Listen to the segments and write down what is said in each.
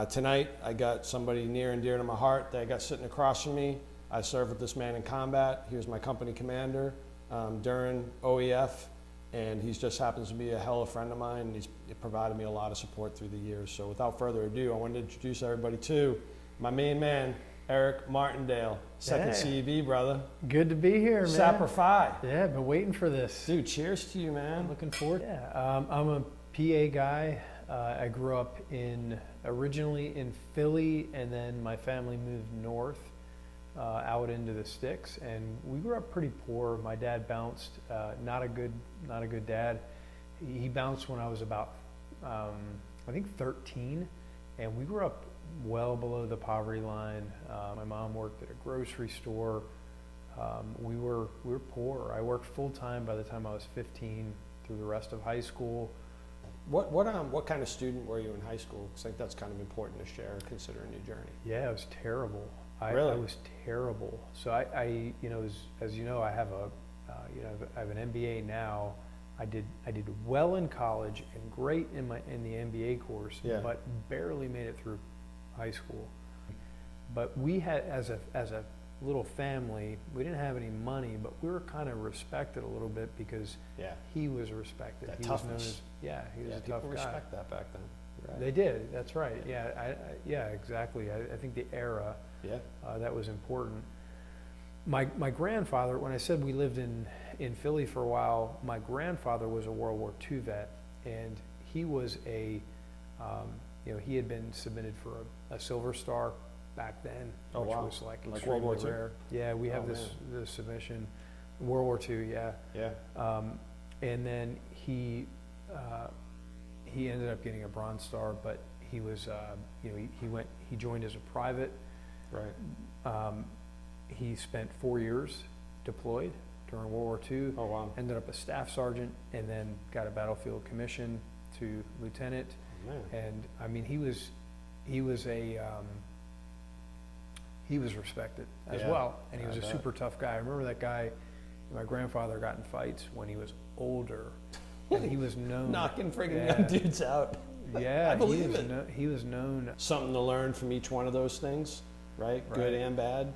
Tonight, I got somebody near and dear to my heart that I got sitting across from me. I served with this man in combat. He was my company commander during OEF, and he just happens to be a hell of a friend of mine, and he's provided me a lot of support through the years. So without further ado, I wanted to introduce everybody to my main man, Eric Martindale, second CEV, brother. Good to be here, man. Sapper Phi. Yeah, I've been waiting for this. Dude, cheers to you, man. I'm looking forward. Yeah, I'm a PA guy. I grew up originally in Philly, and then my family moved north out into the sticks, and we grew up pretty poor. My dad bounced, not a good dad. He bounced when I was about, I think 13, and we grew up well below the poverty line. My mom worked at a grocery store. We were poor. I worked full time by the time I was 15 through the rest of high school. What kind of student were you in high school? Because I think that's kind of important to share considering your journey. Yeah, it was terrible. Really? I was terrible. So I as you know, I have I have an MBA now. I did well in college and great in the MBA course, but barely made it through high school. But we had, as a little family, we didn't have any money, but we were kind of respected a little bit because he was respected. That he toughness. was known as, he was a tough guy. People respect that back then. Right. They did. That's right. Yeah, exactly. I think the era that was important. My grandfather, when I said we lived in Philly for a while, my grandfather was a World War II vet, and he was he had been submitted for a Silver Star back then, which was like World War II. rare. Yeah, we have this submission, World War II. Yeah. And then he ended up getting a Bronze Star, but he was he joined as a private. Right. He spent 4 years deployed during World War II. Oh wow. Ended up a staff sergeant, and then got a battlefield commission to lieutenant. Oh, man. And I mean, he was respected as well, and he was a super tough guy. I remember that guy. My grandfather got in fights when he was older, and he was known knocking friggin' young dudes out. Yeah, I believe it. He was known. Something to learn from each one of those things, right? Good and bad.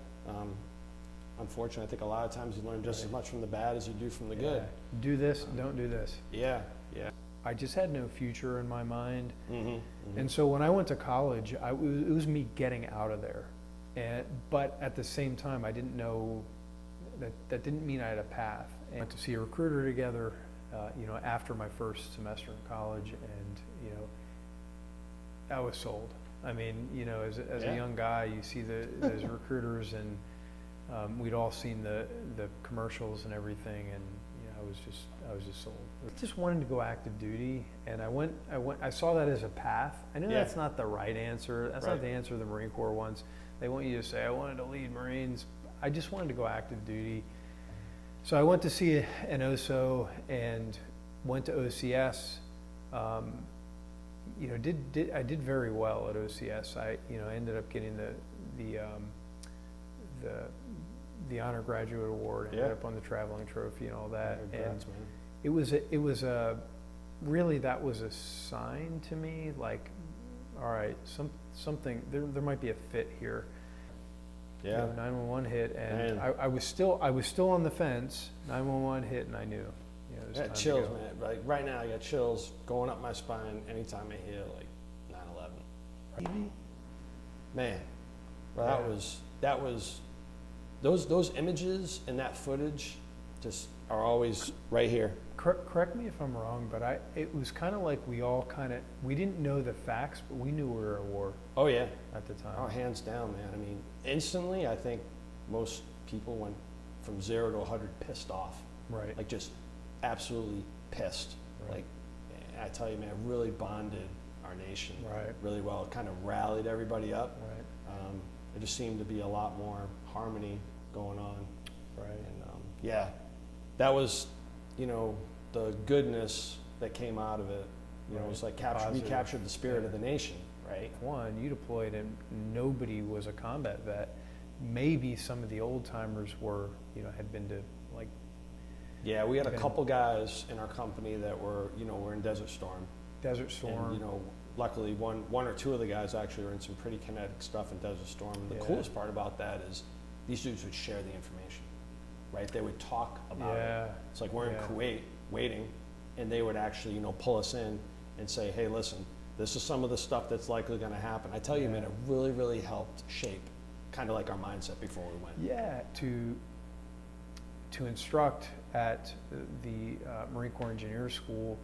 Unfortunately, I think a lot of times you learn just as much from the bad as you do from the good. Do this, don't do this. Yeah. I just had no future in my mind. Mm-hmm. And so when I went to college, it was me getting out of there. But at the same time, I didn't know that didn't mean I had a path. And I went to see a recruiter together, after my first semester in college, and I was sold. I mean, as a young guy, you see those recruiters, and we'd all seen the commercials and everything, and I was just sold. I just wanted to go active duty, and I saw that as a path. I knew that's not the right answer. That's not the answer the Marine Corps wants. They want you to say, I wanted to lead Marines. I just wanted to go active duty. So I went to see an OSO and went to OCS. I did very well at OCS. I ended up getting the honor graduate award, ended up on the traveling trophy and all that. Congrats, and man. it was really, that was a sign to me, like, all right, something there might be a fit here. 911 hit, and I was still on the fence. 911 hit, and I knew. I got chills, man. Like right now, I got chills going up my spine anytime I hear like 9/11. Man, that was those images and that footage just are always right here. Correct me if I'm wrong, but it was kind of like we didn't know the facts, but we knew we were at war. Oh yeah, at the time. Oh, hands down, man. I mean, instantly, I think most people went from 0 to 100 pissed off. Right. Like just absolutely pissed. Right. Like I tell you, man, it really bonded our nation. Right. Really well. It kind of rallied everybody up. Right. It just seemed to be a lot more harmony going on. Right. And that was, the goodness that came out of it. It was like we captured the spirit of the nation, right? One, you deployed and nobody was a combat vet. Maybe some of the old timers were, had been to like. Yeah, we had a couple guys in our company that were in Desert Storm. Desert Storm. And, luckily one or two of the guys actually were in some pretty kinetic stuff in Desert Storm. And the Yeah. coolest part about that is these dudes would share the information, right? They would talk about it. It's like we're in Yeah. Kuwait waiting, and they would actually, you know, pull us in and say, hey, listen, this is some of the stuff that's likely going to happen. I tell you, man, it really, really helped shape kind of like our mindset before we went. Yeah, to instruct at the Marine Corps Engineer School,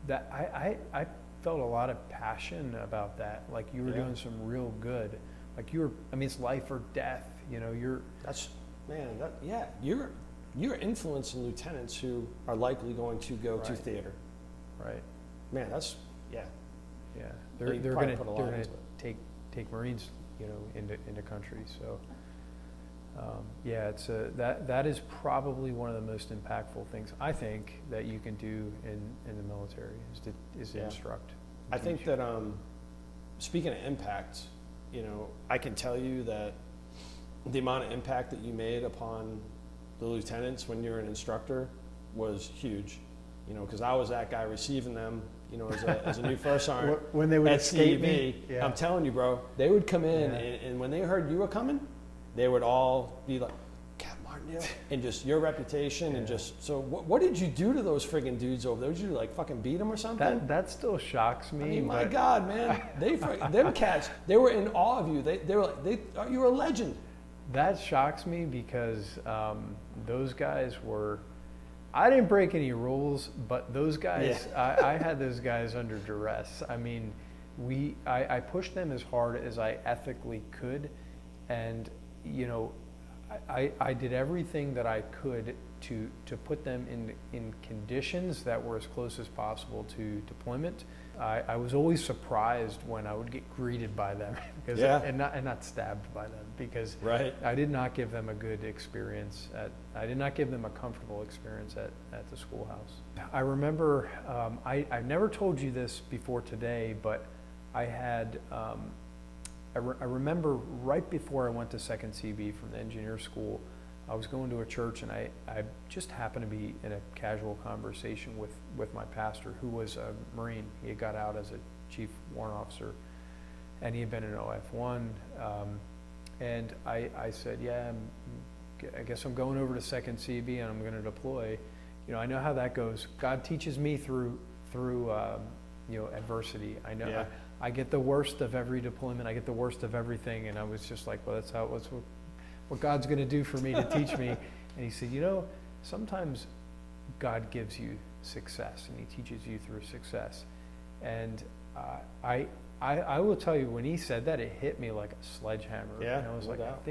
that I felt a lot of passion about that. Like you were doing some real good. Like you were, I mean, it's life or death. You know, you're influencing lieutenants who are likely going to go to theater. Right. Man, that's, yeah. Yeah, You they're probably gonna put a lot into take Marines, you know, into countries. So yeah, it's that is probably one of the most impactful things I think that you can do in the military is to instruct. I think that speaking of impact, you know, I can tell you that the amount of impact that you made upon the lieutenants when you're an instructor was huge. You know, because I was that guy receiving them, you know, as a new first sergeant when they would at escape CEB. me. Yeah. I'm telling you, bro, they would come in and when they heard you were coming, they would all be like, Captain Martindale, and just your reputation and just, so what did you do to those friggin' dudes over there? Did you like fucking beat them or something? That still shocks me. I mean, my God, man, them cats, they were in awe of you. They were like, you were a legend. That shocks me because those guys were, I didn't break any rules, but those guys, I had those guys under duress. I mean, I pushed them as hard as I ethically could, and you know, I did everything that I could to put them in conditions that were as close as possible to deployment. I was always surprised when I would get greeted by them because and not stabbed by them, because I did not give them a good experience I did not give them a comfortable experience at the schoolhouse. I remember I never told you this before today, but I had I remember right before I went to second CB from the engineer school, I was going to a church, and I just happened to be in a casual conversation with my pastor, who was a Marine. He had got out as a chief warrant officer, and he had been in OF1. And I said, yeah, I guess I'm going over to second CB, and I'm going to deploy. You know, I know how that goes. God teaches me through you know, adversity. I know I get the worst of every deployment. I get the worst of everything, and I was just like, well, that's what God's going to do for me to teach me. And he said, you know, sometimes God gives you success, and he teaches you through success. And I will tell you, when he said that, it hit me like a sledgehammer. Yeah, and I was no like, doubt.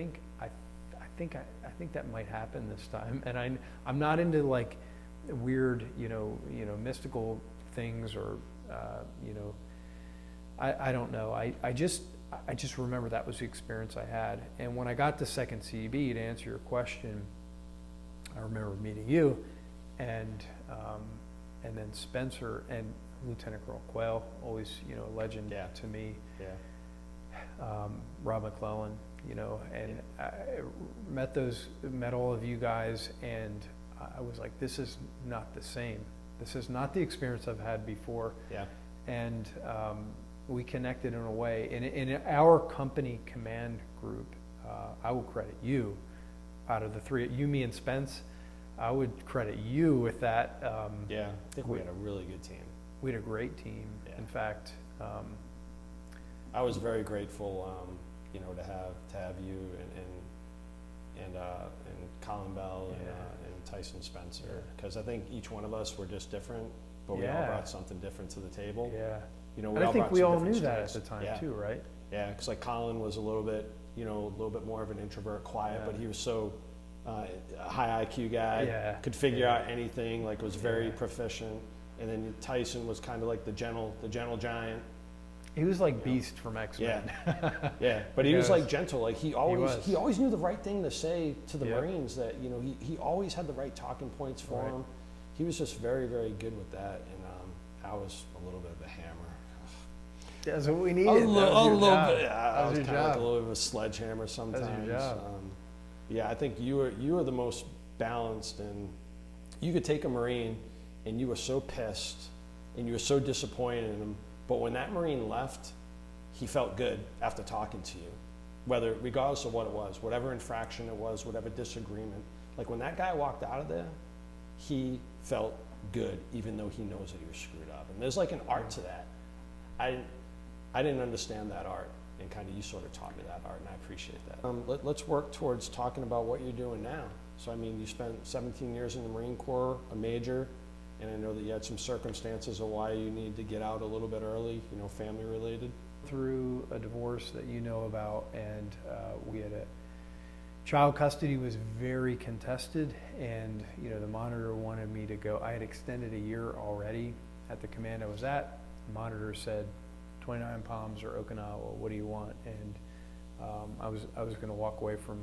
I think that might happen this time. And I'm not into like weird, you know, mystical things, or you know, I don't know. I just remember that was the experience I had. And when I got to second CB, to answer your question, I remember meeting you, and then Spencer and Lieutenant Colonel Quayle, always, you know, a legend to me. Rob McClellan, you know, and I met all of you guys, and I was like, this is not the same. This is not the experience I've had before. And we connected in a way. In our company command group, I will credit you. Out of the three, you, me, and Spence, I would credit you with that. I think we had a really good team. We had a great team. In fact, I was very grateful, you know, to have you and Colin Bell and Tyson Spencer, because I think each one of us were just different, but we all brought something different to the table. You know, and I think we all knew that at the time too, right? Yeah, because like Colin was a little bit more of an introvert, quiet, but he was so high IQ guy, could figure out anything, like was very proficient. And then Tyson was kind of like the gentle giant. He was like Beast from X-Men. But he was like gentle. Like he always knew the right thing to say to the Marines. That, you know, he always had the right talking points for them. He was just very, very good with that. And I was a little bit of a hammer. That's what we needed. A little bit. I was kind of like a little bit of a sledgehammer sometimes. That's your job. I think you were the most balanced, and you could take a Marine, and you were so pissed, and you were so disappointed in him, But when that Marine left, he felt good after talking to you, regardless of what it was, whatever infraction it was, whatever disagreement. Like when that guy walked out of there, he felt good, even though he knows that he was screwed up. And there's like an art to that. I didn't understand that art, and kind of you sort of taught me that art, and I appreciate that. Let's work towards talking about what you're doing now. So I mean, you spent 17 years in the Marine Corps, a major, and I know that you had some circumstances of why you needed to get out a little bit early, you know, family related. Through a divorce that you know about, and we had a child custody was very contested, and you know the monitor wanted me to go. I had extended a year already at the command I was at. The monitor said 29 Palms or Okinawa, what do you want? And I was going to walk away from,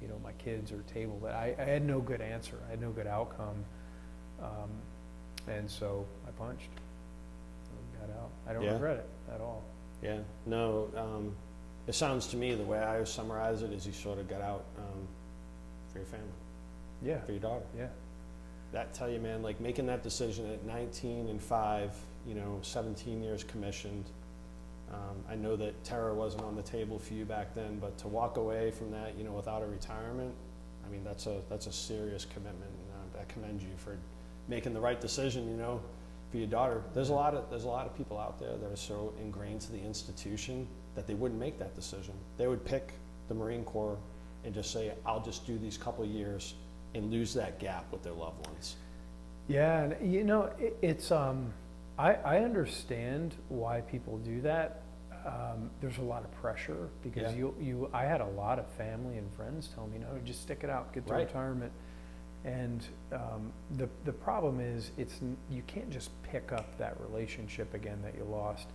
you know, my kids or table, but I had no good answer. I had no good outcome, and so I punched. Got out. I don't regret it at all. Yeah, no, it sounds to me, the way I summarize it is you sort of got out for your family. Yeah. For your daughter. Yeah. That tell you, man, like making that decision at 19 and 5, you know, 17 years commissioned. I know that terror wasn't on the table for you back then, but to walk away from that, you know, without a retirement, I mean, that's a serious commitment. And I commend you for making the right decision, you know, for your daughter. There's a lot of people out there that are so ingrained to the institution that they wouldn't make that decision. They would pick the Marine Corps and just say, I'll just do these couple of years and lose that gap with their loved ones. Yeah, and you know, it's I understand why people do that. There's a lot of pressure because I had a lot of family and friends tell me, no, just stick it out, get to retirement. And the problem is you can't just pick up that relationship again that you lost.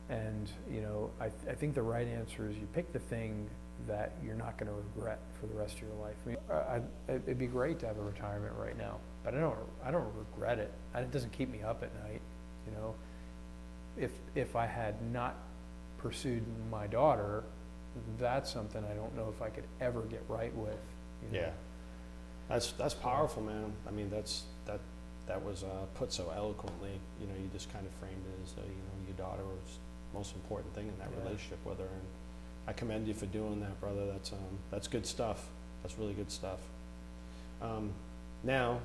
And you know, I think the right answer is you pick the thing that you're not going to regret for the rest of your life. I mean, it'd be great to have a retirement right now, but I don't regret it. It doesn't keep me up at night. You know, if I had not pursued my daughter, that's something I don't know if I could ever get right with. You know? Yeah, that's powerful, man. I mean, that was put so eloquently. You know, you just kind of framed it as you know, your daughter was the most important thing in that relationship with her, and I commend you for doing that, brother. That's good stuff. That's really good stuff. Now,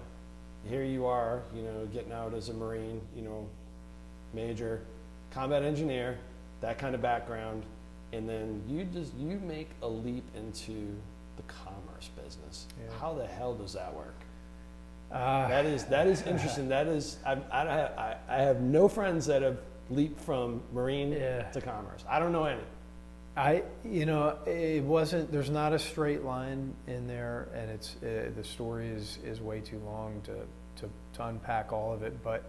here you are, you know, getting out as a Marine, you know, major, combat engineer, that kind of background, and then you make a leap into the commerce business. Yeah. How the hell does that work? That is interesting. That is, I have no friends that have leaped from Marine to commerce. I don't know any. You know, it wasn't. There's not a straight line in there, and it's the story is way too long to unpack all of it. But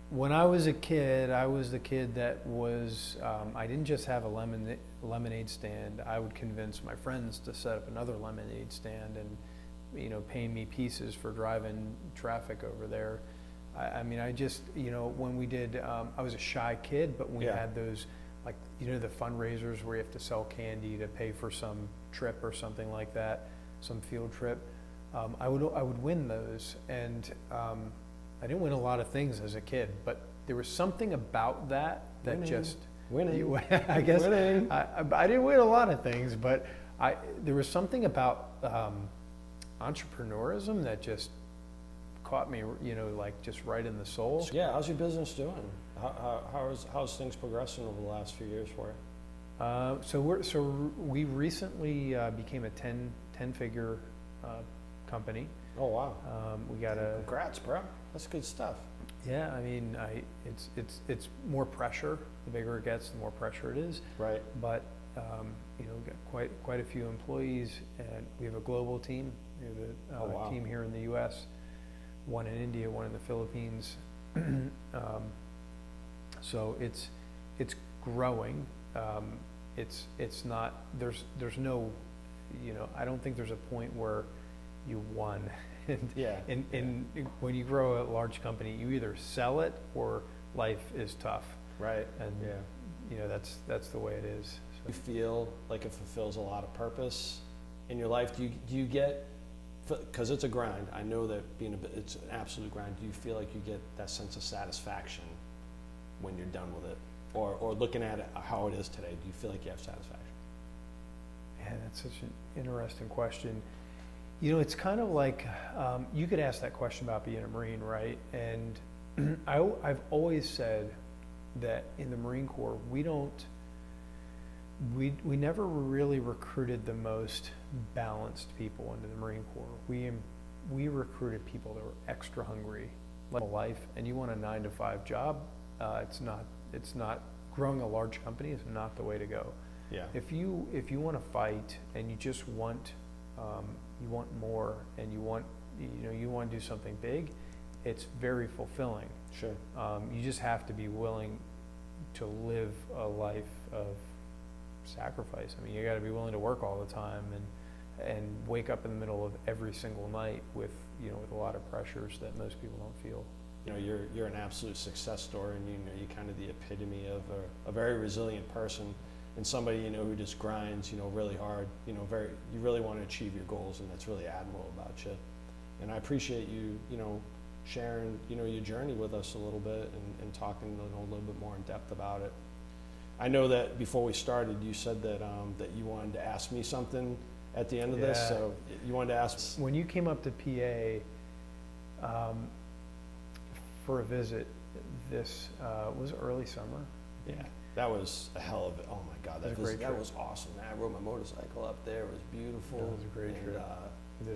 when I was a kid, I was the kid that was. I didn't just have a lemonade stand. I would convince my friends to set up another lemonade stand, and you know, paying me pieces for driving traffic over there. I mean, I just, you know, when we did, I was a shy kid, but we had those, like, you know, the fundraisers where you have to sell candy to pay for some trip or something like that, some field trip. I would win those, and I didn't win a lot of things as a kid, but there was something about that winning. Just winning. I guess winning. I didn't win a lot of things, but there was something about entrepreneurism that just caught me, you know, like just right in the soul. Yeah, how's your business doing? How's things progressing over the last few years for you? So we recently became a 10-figure company. Oh wow! We got congrats, bro. That's good stuff. Yeah, I mean, it's more pressure. The bigger it gets, the more pressure it is. Right. But you know, we've got quite a few employees, and we have a global team. We have a team here in the U.S., one in India, one in the Philippines. So it's growing. It's not. There's no. You know, I don't think there's a point where you won. And when you grow a large company, you either sell it or life is tough. Right. And you know, that's the way it is. So. You feel like it fulfills a lot of purpose in your life. Do you get, because it's a grind, I know that it's an absolute grind, do you feel like you get that sense of satisfaction when you're done with it? or looking at it how it is today, do you feel like you have satisfaction? Yeah, that's such an interesting question. You know, it's kind of like, you could ask that question about being a Marine, right? And I've always said that in the Marine Corps, we never really recruited the most balanced people into the Marine Corps. We recruited people that were extra hungry, like life, and you want a 9-to-5 job. It's not growing a large company is not the way to go. Yeah. If you want to fight and you just want more, and you want to do something big, it's very fulfilling. Sure. You just have to be willing to live a life of sacrifice. I mean, you got to be willing to work all the time and wake up in the middle of every single night with a lot of pressures that most people don't feel. You know, you're an absolute success story, and you're kind of the epitome of a very resilient person, and somebody who just grinds really hard. You really want to achieve your goals, and that's really admirable about you. And I appreciate you sharing your journey with us a little bit and talking a little bit more in depth about it. I know that before we started, you said that you wanted to ask me something at the end of this. So you wanted to ask. When you came up to PA for a visit, this was early summer. Yeah, that was a hell of it. Oh my God, that was awesome. I rode my motorcycle up there. It was beautiful. It was a great trip.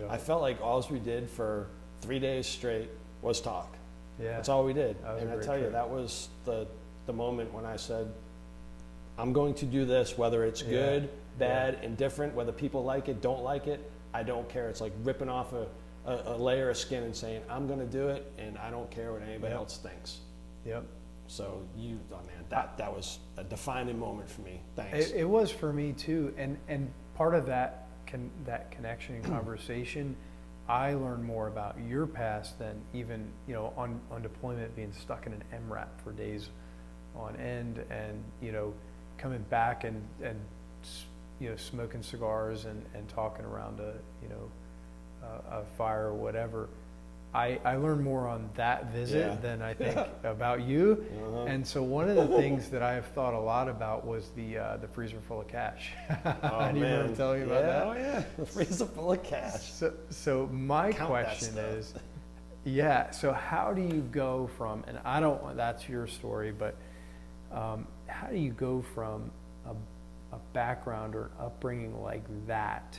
I felt like all we did for 3 days straight was talk. Yeah, that's all we did. And I tell you, that was the moment when I said, I'm going to do this, whether it's good, bad, indifferent, whether people like it, don't like it, I don't care. It's like ripping off a layer of skin and saying, I'm going to do it, and I don't care what anybody else thinks. Yep. So that was a defining moment for me. Thanks. It was for me too, and part of that connection and conversation, I learned more about your past than even on deployment, being stuck in an MRAP for days on end, and coming back and smoking cigars and talking around a fire or whatever. I learned more on that visit than I think about you. And so one of the things that I have thought a lot about was the freezer full of cash. Oh, Do you remember telling me about that? Oh yeah, the freezer full of cash. So my question is, so how do you go from, and that's your story, but how do you go from a background or an upbringing like that,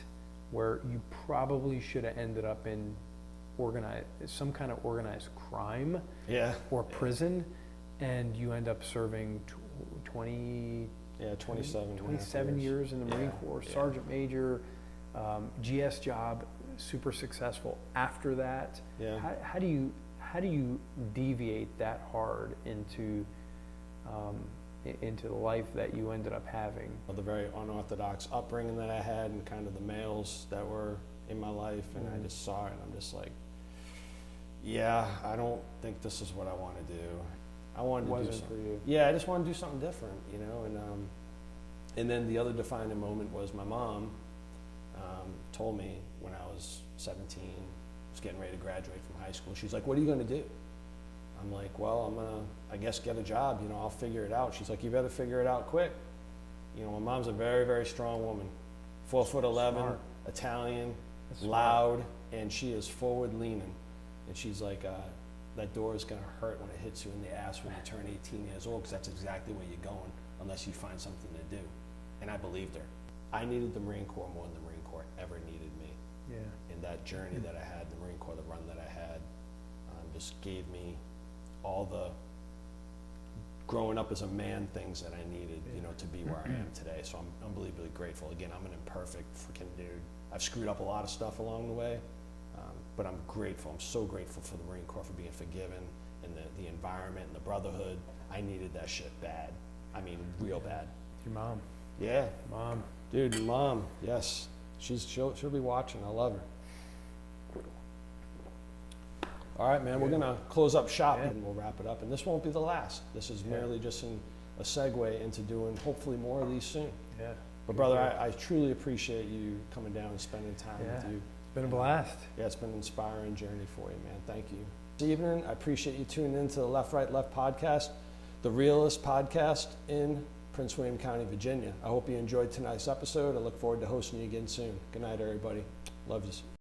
where you probably should have ended up in some kind of organized crime or prison, and you end up serving 27 years in the Marine Corps, Sergeant Major, GS job, super successful after that. How do you deviate that hard into the life that you ended up having? The very unorthodox upbringing that I had, and kind of the males that were in my life, and I just saw it, and I'm just like, I don't think this is what I want to do. I wanted to do something. For you. Yeah, I just wanted to do something different, and then the other defining moment was my mom told me when I was 17, was getting ready to graduate from high school. She's like, "What are you going to do?" I'm like, "Well, I'm gonna, I guess, get a job. I'll figure it out." She's like, "You better figure it out quick." My mom's a very, very strong woman, 4'11", Smart. Italian, That's loud, and she is forward leaning. And she's like, that door is gonna hurt when it hits you in the ass when you turn 18 years old, because that's exactly where you're going, unless you find something to do. And I believed her. I needed the Marine Corps more than the Marine Corps ever needed me. Yeah. And that journey that I had, the Marine Corps, the run that I had, just gave me all the growing up as a man things that I needed, to be where I am today. So I'm unbelievably grateful. Again, I'm an imperfect freaking dude. I've screwed up a lot of stuff along the way, but I'm grateful. I'm so grateful for the Marine Corps, for being forgiven, and the environment and the brotherhood. I needed that shit bad. I mean, real bad. Your mom. Yeah. Mom. Dude, mom, yes. She'll be watching. I love her. All right, man, we're going to close up shop and we'll wrap it up. And this won't be the last. This is merely just a segue into doing hopefully more of these soon. Yeah. But brother, I truly appreciate you coming down and spending time with you. It's been a blast. Yeah, it's been an inspiring journey for you, man. Thank you. This evening, I appreciate you tuning into the Left, Right, Left podcast. the realest podcast in Prince William County, Virginia. I hope you enjoyed tonight's episode. I look forward to hosting you again soon. Good night, everybody. Love you.